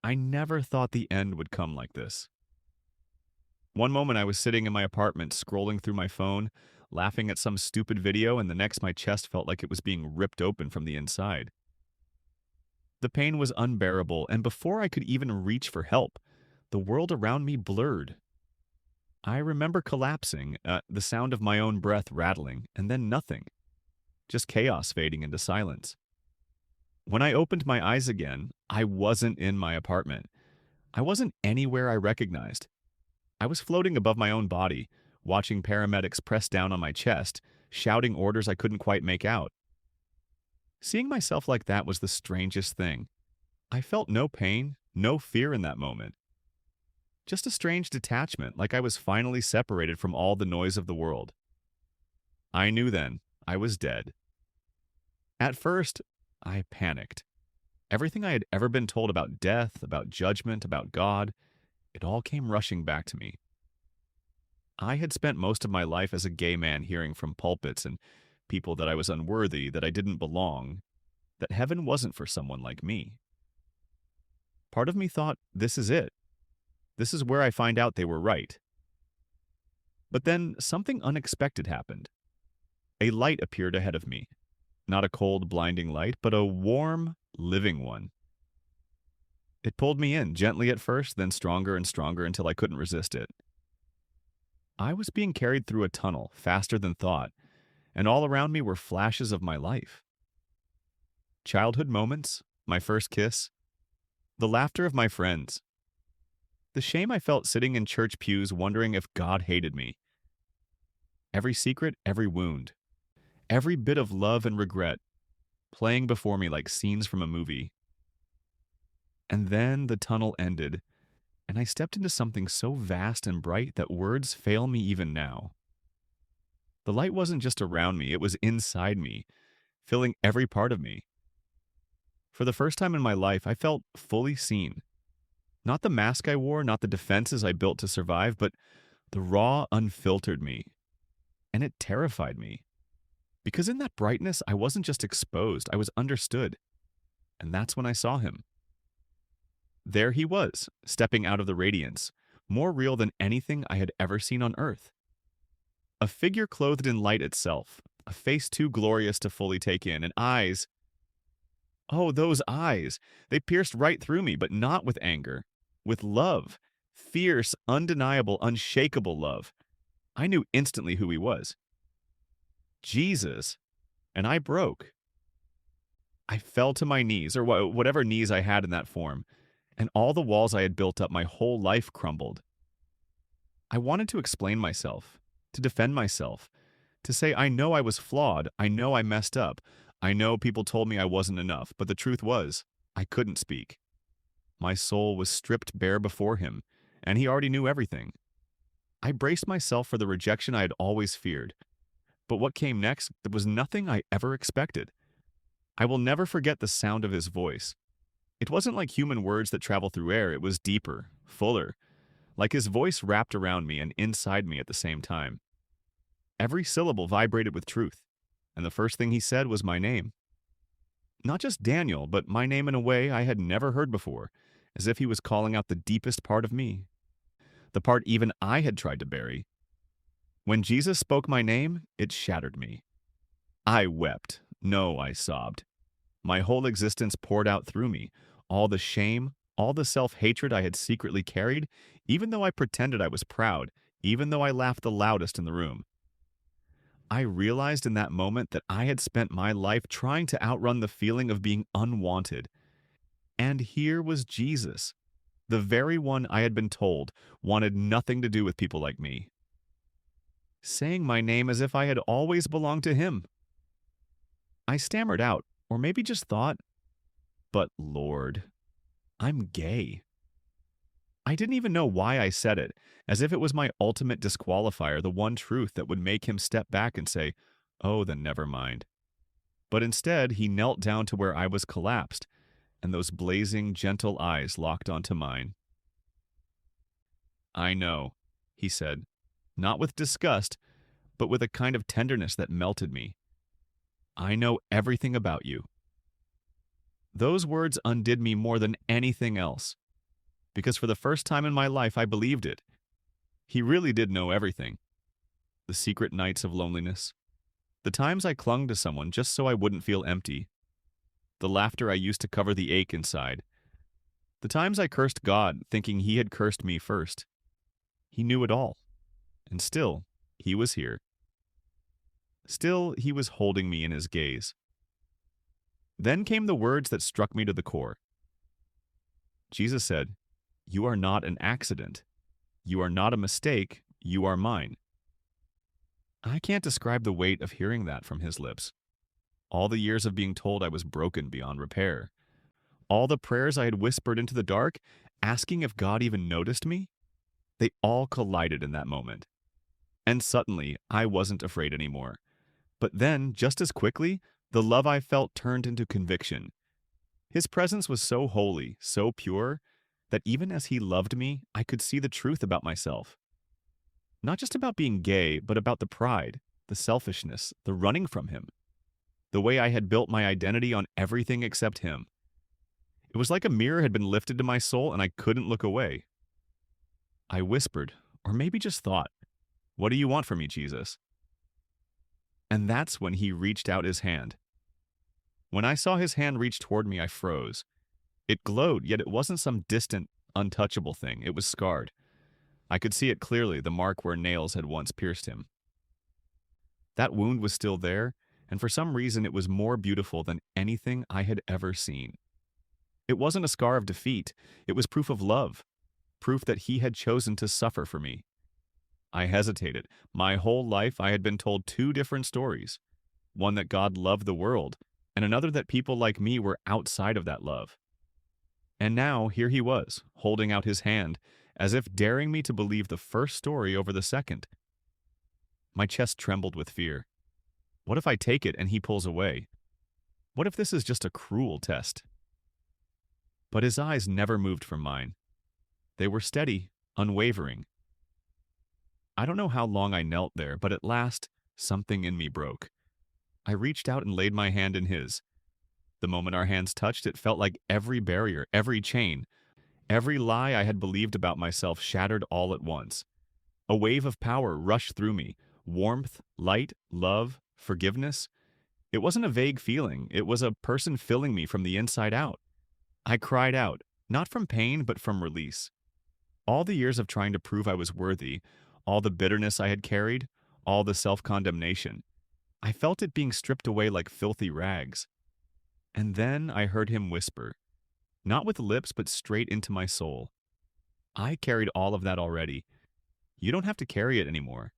I never thought the end would come like this. One moment I was sitting in my apartment scrolling through my phone, laughing at some stupid video, and the next my chest felt like it was being ripped open from the inside. The pain was unbearable, and before I could even reach for help, the world around me blurred. I remember collapsing, the sound of my own breath rattling, and then nothing, just chaos fading into silence. When I opened my eyes again, I wasn't in my apartment. I wasn't anywhere I recognized. I was floating above my own body, watching paramedics press down on my chest, shouting orders I couldn't quite make out. Seeing myself like that was the strangest thing. I felt no pain, no fear in that moment. Just a strange detachment, like I was finally separated from all the noise of the world. I knew then I was dead. At first, I panicked. Everything I had ever been told about death, about judgment, about God, it all came rushing back to me. I had spent most of my life as a gay man hearing from pulpits and people that I was unworthy, that I didn't belong, that heaven wasn't for someone like me. Part of me thought, this is it. This is where I find out they were right. But then something unexpected happened. A light appeared ahead of me. Not a cold, blinding light, but a warm, living one. It pulled me in, gently at first, then stronger and stronger until I couldn't resist it. I was being carried through a tunnel, faster than thought, and all around me were flashes of my life. Childhood moments, my first kiss, the laughter of my friends, the shame I felt sitting in church pews wondering if God hated me. Every secret, every wound, every bit of love and regret playing before me like scenes from a movie. And then the tunnel ended, and I stepped into something so vast and bright that words fail me even now. The light wasn't just around me, it was inside me, filling every part of me. For the first time in my life, I felt fully seen. Not the mask I wore, not the defenses I built to survive, but the raw, unfiltered me. And it terrified me. Because in that brightness, I wasn't just exposed, I was understood. And that's when I saw him. There he was, stepping out of the radiance, more real than anything I had ever seen on earth. A figure clothed in light itself, a face too glorious to fully take in, and eyes. Oh, those eyes! They pierced right through me, but not with anger. With love. Fierce, undeniable, unshakable love. I knew instantly who he was. Jesus. And I broke. I fell to my knees, or whatever knees I had in that form, and all the walls I had built up my whole life crumbled. I wanted to explain myself, to defend myself, to say I know I was flawed, I know I messed up, I know people told me I wasn't enough, but the truth was, I couldn't speak. My soul was stripped bare before him, and he already knew everything. I braced myself for the rejection I had always feared, but what came next was nothing I ever expected. I will never forget the sound of his voice. It wasn't like human words that travel through air, it was deeper, fuller, like his voice wrapped around me and inside me at the same time. Every syllable vibrated with truth, and the first thing he said was my name. Not just Daniel, but my name in a way I had never heard before, as if he was calling out the deepest part of me, the part even I had tried to bury. When Jesus spoke my name, it shattered me. I wept. No, I sobbed. My whole existence poured out through me, all the shame, all the self-hatred I had secretly carried, even though I pretended I was proud, even though I laughed the loudest in the room. I realized in that moment that I had spent my life trying to outrun the feeling of being unwanted. And here was Jesus, the very one I had been told wanted nothing to do with people like me, saying my name as if I had always belonged to him. I stammered out, or maybe just thought, but Lord, I'm gay. I didn't even know why I said it, as if it was my ultimate disqualifier, the one truth that would make him step back and say, oh, then never mind. But instead, he knelt down to where I was collapsed, and those blazing, gentle eyes locked onto mine. I know, he said, not with disgust, but with a kind of tenderness that melted me. I know everything about you. Those words undid me more than anything else. because for the first time in my life I believed it. He really did know everything. The secret nights of loneliness, the times I clung to someone just so I wouldn't feel empty, the laughter I used to cover the ache inside, the times I cursed God thinking he had cursed me first. He knew it all. And still, he was here. Still, he was holding me in his gaze. Then came the words that struck me to the core. Jesus said, "You are not an accident. You are not a mistake. You are mine." I can't describe the weight of hearing that from his lips. All the years of being told I was broken beyond repair. All the prayers I had whispered into the dark, asking if God even noticed me. They all collided in that moment. And suddenly, I wasn't afraid anymore. But then, just as quickly, the love I felt turned into conviction. His presence was so holy, so pure, that even as he loved me, I could see the truth about myself. Not just about being gay, but about the pride, the selfishness, the running from him. The way I had built my identity on everything except him. It was like a mirror had been lifted to my soul and I couldn't look away. I whispered, or maybe just thought, "What do you want from me, Jesus?" And that's when he reached out his hand. When I saw his hand reach toward me, I froze. It glowed, yet it wasn't some distant, untouchable thing. It was scarred. I could see it clearly, the mark where nails had once pierced him. That wound was still there, and for some reason it was more beautiful than anything I had ever seen. It wasn't a scar of defeat. It was proof of love, proof that he had chosen to suffer for me. I hesitated. My whole life I had been told two different stories. One that God loved the world, and another that people like me were outside of that love. And now here he was, holding out his hand, as if daring me to believe the first story over the second. My chest trembled with fear. What if I take it and he pulls away? What if this is just a cruel test? But his eyes never moved from mine. They were steady, unwavering. I don't know how long I knelt there, but at last, something in me broke. I reached out and laid my hand in his. The moment our hands touched, it felt like every barrier, every chain, every lie I had believed about myself shattered all at once. A wave of power rushed through me. Warmth, light, love, forgiveness. It wasn't a vague feeling. It was a person filling me from the inside out. I cried out, not from pain, but from release. All the years of trying to prove I was worthy, all the bitterness I had carried, all the self-condemnation, I felt it being stripped away like filthy rags. And then I heard him whisper, not with lips, but straight into my soul. I carried all of that already. You don't have to carry it anymore.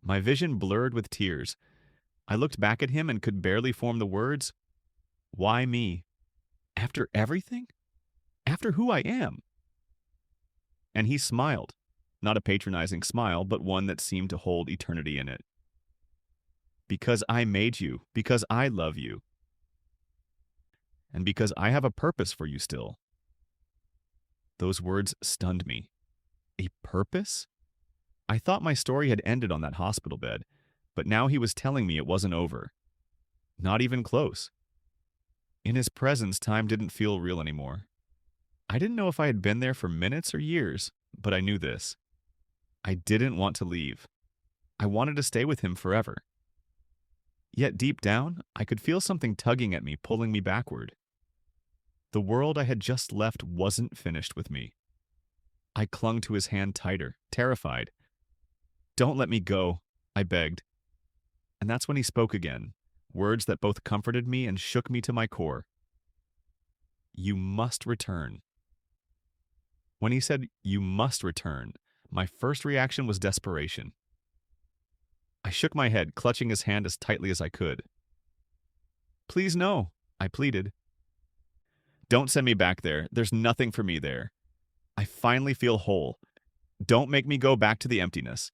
My vision blurred with tears. I looked back at him and could barely form the words, "Why me? After everything? After who I am?" And he smiled, not a patronizing smile, but one that seemed to hold eternity in it. "Because I made you, because I love you, and because I have a purpose for you still." Those words stunned me. A purpose? I thought my story had ended on that hospital bed, but now he was telling me it wasn't over. Not even close. In his presence, time didn't feel real anymore. I didn't know if I had been there for minutes or years, but I knew this. I didn't want to leave. I wanted to stay with him forever. Yet deep down, I could feel something tugging at me, pulling me backward. The world I had just left wasn't finished with me. I clung to his hand tighter, terrified. "Don't let me go," I begged. And that's when he spoke again, words that both comforted me and shook me to my core. "You must return." When he said, "You must return," my first reaction was desperation. I shook my head, clutching his hand as tightly as I could. "Please no," I pleaded. "Don't send me back there. There's nothing for me there. I finally feel whole. Don't make me go back to the emptiness."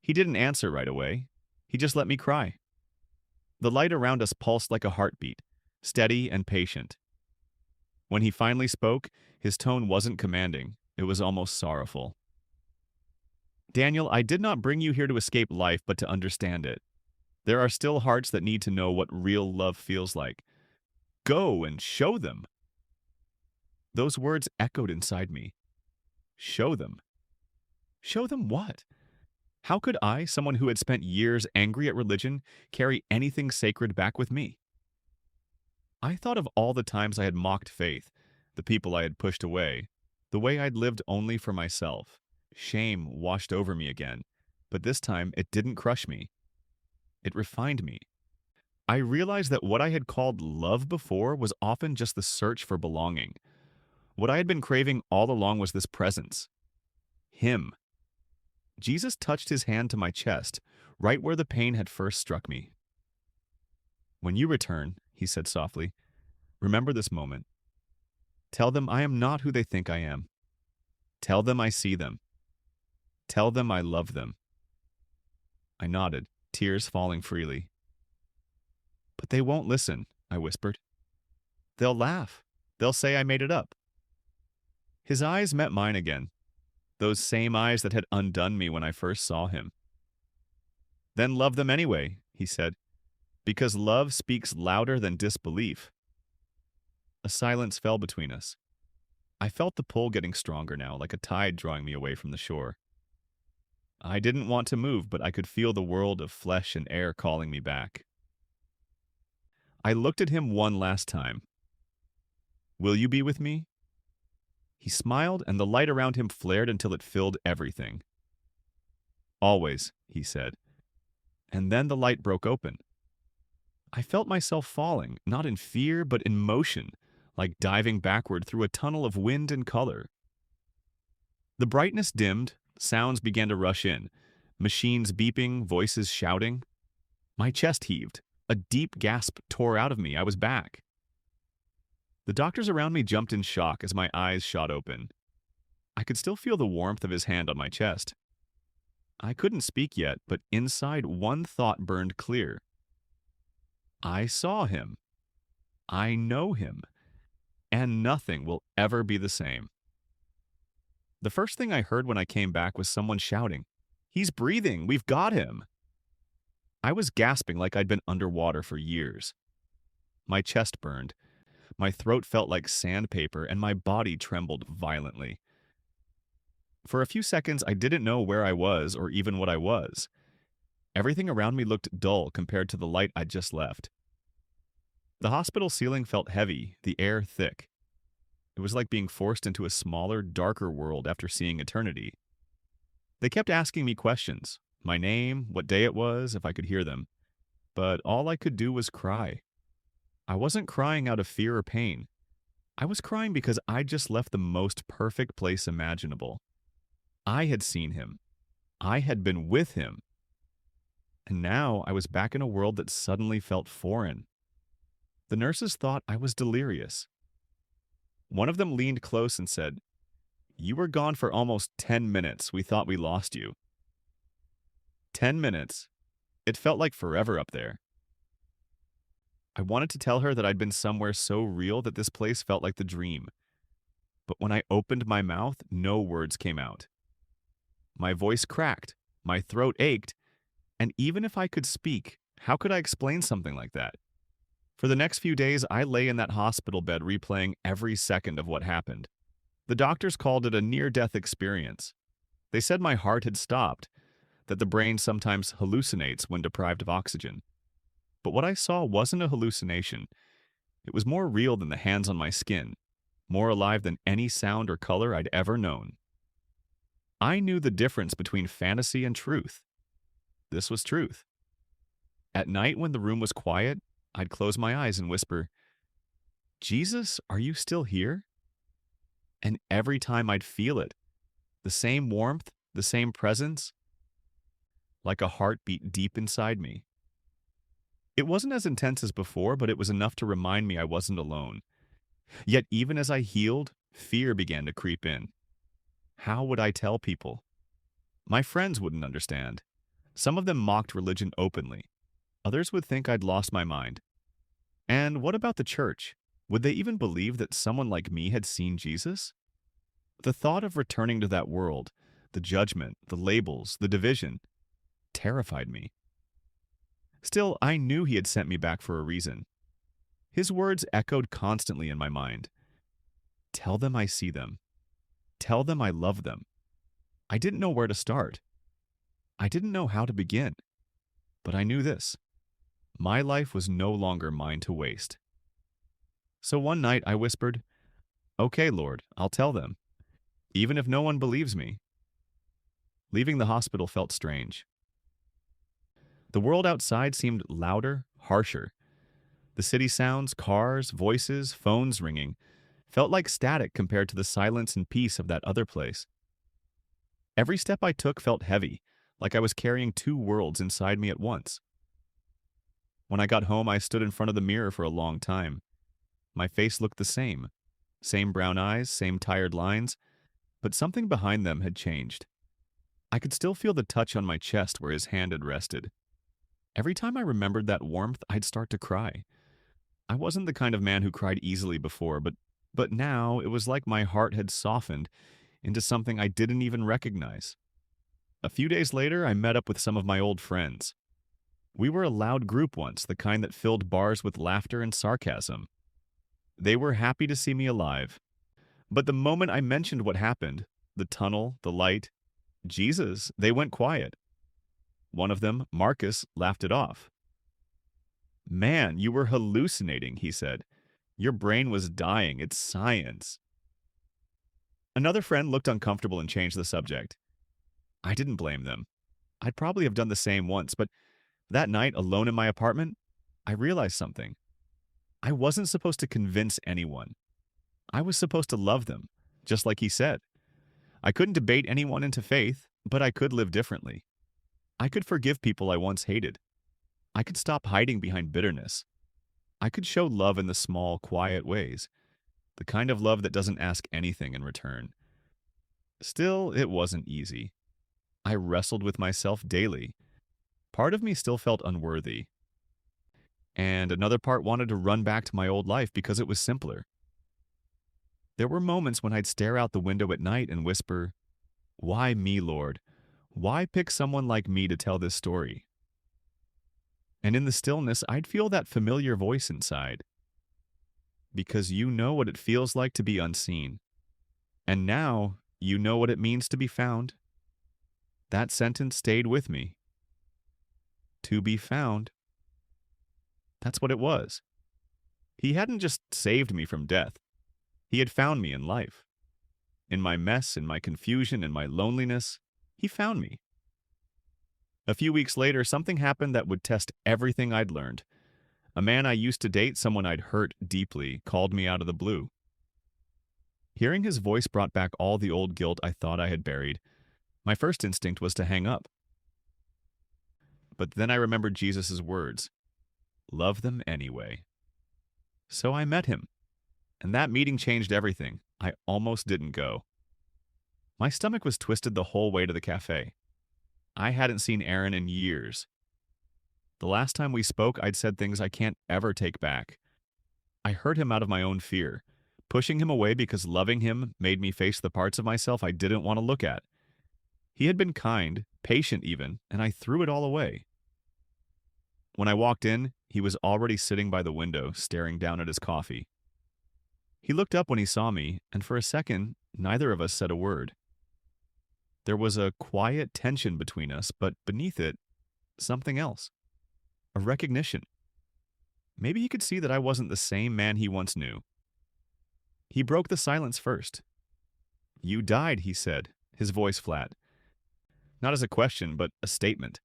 He didn't answer right away. He just let me cry. The light around us pulsed like a heartbeat, steady and patient. When he finally spoke, his tone wasn't commanding. It was almost sorrowful. "Daniel, I did not bring you here to escape life, but to understand it. There are still hearts that need to know what real love feels like. Go and show them." Those words echoed inside me. Show them. Show them what? How could I, someone who had spent years angry at religion, carry anything sacred back with me? I thought of all the times I had mocked faith, the people I had pushed away, the way I'd lived only for myself. Shame washed over me again, but this time it didn't crush me. It refined me. I realized that what I had called love before was often just the search for belonging. What I had been craving all along was this presence. Him. Jesus touched his hand to my chest, right where the pain had first struck me. When you return, he said softly, remember this moment. Tell them I am not who they think I am. Tell them I see them. Tell them I love them. I nodded, tears falling freely. But they won't listen, I whispered. They'll laugh. They'll say I made it up. His eyes met mine again, those same eyes that had undone me when I first saw him. Then love them anyway, he said, because love speaks louder than disbelief. A silence fell between us. I felt the pull getting stronger now, like a tide drawing me away from the shore. I didn't want to move, but I could feel the world of flesh and air calling me back. I looked at him one last time. Will you be with me? He smiled, and the light around him flared until it filled everything. Always, he said. And then the light broke open. I felt myself falling, not in fear, but in motion, like diving backward through a tunnel of wind and color. The brightness dimmed, sounds began to rush in, machines beeping, voices shouting. My chest heaved. A deep gasp tore out of me. I was back. The doctors around me jumped in shock as my eyes shot open. I could still feel the warmth of his hand on my chest. I couldn't speak yet, but inside one thought burned clear. I saw him. I know him. And nothing will ever be the same. The first thing I heard when I came back was someone shouting, "He's breathing! We've got him!" I was gasping like I'd been underwater for years. My chest burned. My throat felt like sandpaper, and my body trembled violently. For a few seconds, I didn't know where I was or even what I was. Everything around me looked dull compared to the light I'd just left. The hospital ceiling felt heavy, the air thick. It was like being forced into a smaller, darker world after seeing eternity. They kept asking me questions, my name, what day it was, if I could hear them. But all I could do was cry. I wasn't crying out of fear or pain. I was crying because I'd just left the most perfect place imaginable. I had seen him. I had been with him. And now I was back in a world that suddenly felt foreign. The nurses thought I was delirious. One of them leaned close and said, "You were gone for almost 10 minutes. We thought we lost you." 10 minutes. It felt like forever up there. I wanted to tell her that I'd been somewhere so real that this place felt like the dream. But when I opened my mouth, no words came out. My voice cracked, my throat ached, and even if I could speak, how could I explain something like that? For the next few days, I lay in that hospital bed replaying every second of what happened. The doctors called it a near-death experience. They said my heart had stopped, that the brain sometimes hallucinates when deprived of oxygen. But what I saw wasn't a hallucination. It was more real than the hands on my skin, more alive than any sound or color I'd ever known. I knew the difference between fantasy and truth. This was truth. At night when the room was quiet, I'd close my eyes and whisper, "Jesus, are you still here?" And every time I'd feel it, the same warmth, the same presence, like a heartbeat deep inside me. It wasn't as intense as before, but it was enough to remind me I wasn't alone. Yet even as I healed, fear began to creep in. How would I tell people? My friends wouldn't understand. Some of them mocked religion openly. Others would think I'd lost my mind. And what about the church? Would they even believe that someone like me had seen Jesus? The thought of returning to that world, the judgment, the labels, the division, terrified me. Still, I knew he had sent me back for a reason. His words echoed constantly in my mind. Tell them I see them. Tell them I love them. I didn't know where to start. I didn't know how to begin. But I knew this. My life was no longer mine to waste. So one night I whispered, "Okay, Lord, I'll tell them, even if no one believes me." Leaving the hospital felt strange. The world outside seemed louder, harsher. The city sounds, cars, voices, phones ringing, felt like static compared to the silence and peace of that other place. Every step I took felt heavy, like I was carrying two worlds inside me at once. When I got home, I stood in front of the mirror for a long time. My face looked the same. Same brown eyes, same tired lines, but something behind them had changed. I could still feel the touch on my chest where his hand had rested. Every time I remembered that warmth, I'd start to cry. I wasn't the kind of man who cried easily before, but now it was like my heart had softened into something I didn't even recognize. A few days later, I met up with some of my old friends. We were a loud group once, the kind that filled bars with laughter and sarcasm. They were happy to see me alive. But the moment I mentioned what happened, the tunnel, the light, Jesus, they went quiet. One of them, Marcus, laughed it off. "Man, you were hallucinating," he said. "Your brain was dying. It's science." Another friend looked uncomfortable and changed the subject. I didn't blame them. I'd probably have done the same once, but that night, alone in my apartment, I realized something. I wasn't supposed to convince anyone. I was supposed to love them, just like he said. I couldn't debate anyone into faith, but I could live differently. I could forgive people I once hated. I could stop hiding behind bitterness. I could show love in the small, quiet ways, the kind of love that doesn't ask anything in return. Still, it wasn't easy. I wrestled with myself daily. Part of me still felt unworthy, and another part wanted to run back to my old life because it was simpler. There were moments when I'd stare out the window at night and whisper, "Why me, Lord? Why pick someone like me to tell this story?" And in the stillness, I'd feel that familiar voice inside. "Because you know what it feels like to be unseen. And now you know what it means to be found." That sentence stayed with me. To be found. That's what it was. He hadn't just saved me from death. He had found me in life. In my mess, in my confusion, in my loneliness, he found me. A few weeks later, something happened that would test everything I'd learned. A man I used to date, someone I'd hurt deeply, called me out of the blue. Hearing his voice brought back all the old guilt I thought I had buried. My first instinct was to hang up. But then I remembered Jesus' words, "Love them anyway." So I met him, and that meeting changed everything. I almost didn't go. My stomach was twisted the whole way to the cafe. I hadn't seen Aaron in years. The last time we spoke, I'd said things I can't ever take back. I hurt him out of my own fear, pushing him away because loving him made me face the parts of myself I didn't want to look at. He had been kind, patient even, and I threw it all away. When I walked in, he was already sitting by the window, staring down at his coffee. He looked up when he saw me, and for a second, neither of us said a word. There was a quiet tension between us, but beneath it, something else. A recognition. Maybe he could see that I wasn't the same man he once knew. He broke the silence first. "You died," he said, his voice flat. Not as a question, but a statement.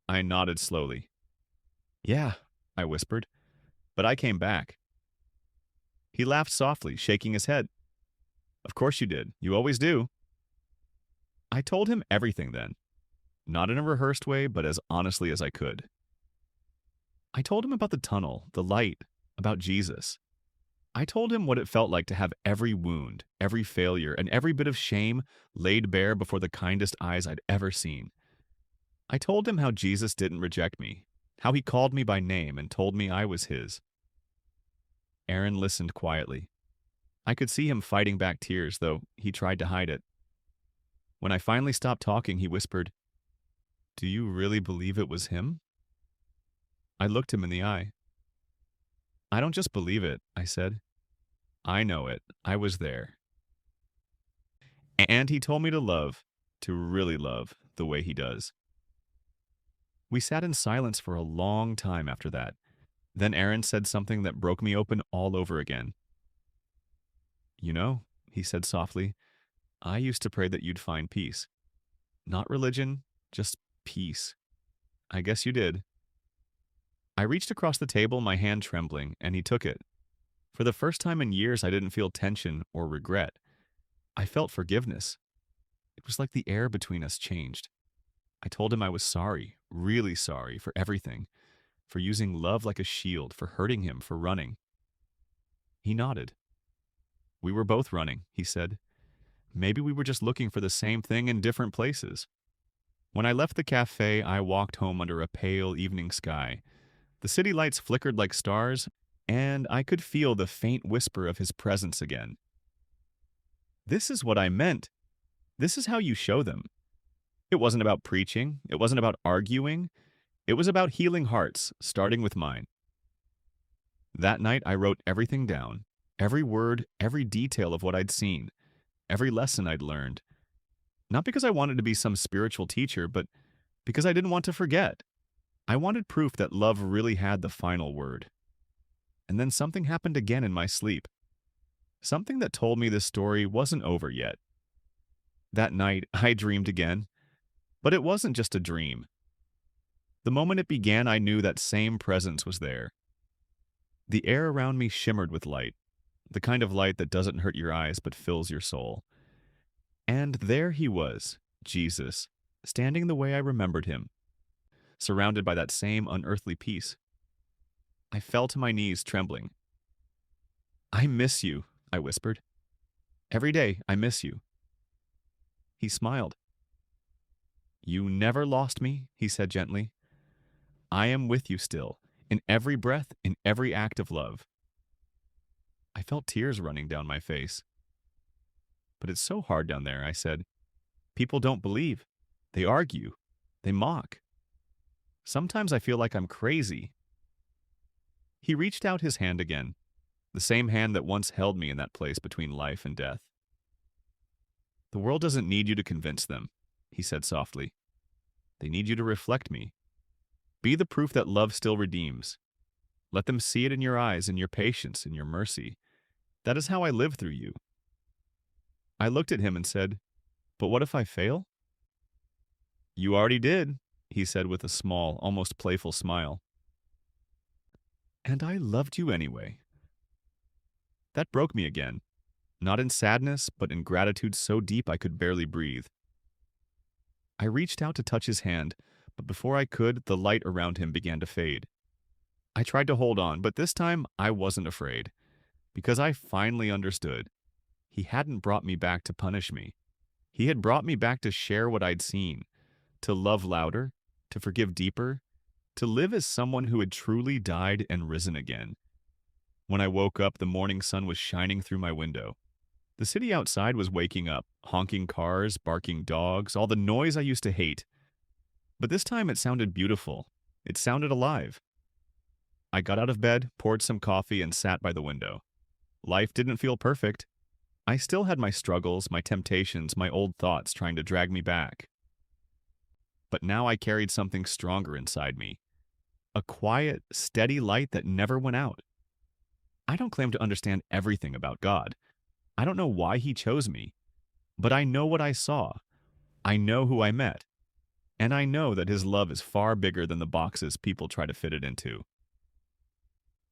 I nodded slowly. "Yeah," I whispered, "but I came back." He laughed softly, shaking his head. "Of course you did. You always do." I told him everything then. Not in a rehearsed way, but as honestly as I could. I told him about the tunnel, the light, about Jesus. I told him what it felt like to have every wound, every failure, and every bit of shame laid bare before the kindest eyes I'd ever seen. I told him how Jesus didn't reject me, how he called me by name and told me I was his. Aaron listened quietly. I could see him fighting back tears, though he tried to hide it. When I finally stopped talking, he whispered, "Do you really believe it was him?" I looked him in the eye. "I don't just believe it," I said. I know it. I was there. And he told me to love, to really love, the way he does. We sat in silence for a long time after that. Then Aaron said something that broke me open all over again. You know, he said softly, I used to pray that you'd find peace. Not religion, just peace. I guess you did. I reached across the table, my hand trembling, and he took it. For the first time in years, I didn't feel tension or regret. I felt forgiveness. It was like the air between us changed. I told him I was sorry, really sorry, for everything, for using love like a shield, for hurting him, for running. He nodded. We were both running, he said. Maybe we were just looking for the same thing in different places. When I left the cafe, I walked home under a pale evening sky. The city lights flickered like stars, and I could feel the faint whisper of his presence again. This is what I meant. This is how you show them. It wasn't about preaching. It wasn't about arguing. It was about healing hearts, starting with mine. That night, I wrote everything down. Every word, every detail of what I'd seen. Every lesson I'd learned. Not because I wanted to be some spiritual teacher, but because I didn't want to forget. I wanted proof that love really had the final word. And then something happened again in my sleep. Something that told me this story wasn't over yet. That night, I dreamed again. But it wasn't just a dream. The moment it began, I knew that same presence was there. The air around me shimmered with light, the kind of light that doesn't hurt your eyes but fills your soul. And there he was, Jesus, standing the way I remembered him, surrounded by that same unearthly peace. I fell to my knees, trembling. I miss you, I whispered. Every day, I miss you. He smiled. You never lost me, he said gently. I am with you still, in every breath, in every act of love. I felt tears running down my face. But it's so hard down there, I said. People don't believe. They argue. They mock. Sometimes I feel like I'm crazy. He reached out his hand again, the same hand that once held me in that place between life and death. The world doesn't need you to convince them, he said softly. They need you to reflect me. Be the proof that love still redeems. Let them see it in your eyes, in your patience, in your mercy. That is how I live through you. I looked at him and said, but what if I fail? You already did, he said with a small, almost playful smile. And I loved you anyway. That broke me again, not in sadness, but in gratitude so deep I could barely breathe. I reached out to touch his hand, but before I could, the light around him began to fade. I tried to hold on, but this time I wasn't afraid, because I finally understood. He hadn't brought me back to punish me. He had brought me back to share what I'd seen, to love louder, to forgive deeper, to live as someone who had truly died and risen again. When I woke up, the morning sun was shining through my window. The city outside was waking up, honking cars, barking dogs, all the noise I used to hate. But this time it sounded beautiful. It sounded alive. I got out of bed, poured some coffee, and sat by the window. Life didn't feel perfect. I still had my struggles, my temptations, my old thoughts trying to drag me back. But now I carried something stronger inside me. A quiet, steady light that never went out. I don't claim to understand everything about God. I don't know why he chose me. But I know what I saw. I know who I met. And I know that his love is far bigger than the boxes people try to fit it into.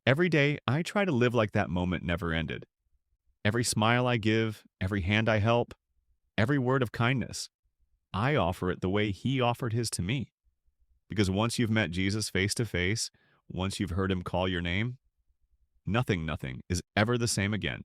Every day, I try to live like that moment never ended. Every smile I give, every hand I help, every word of kindness, I offer it the way he offered his to me. Because once you've met Jesus face to face, once you've heard him call your name, nothing is ever the same again.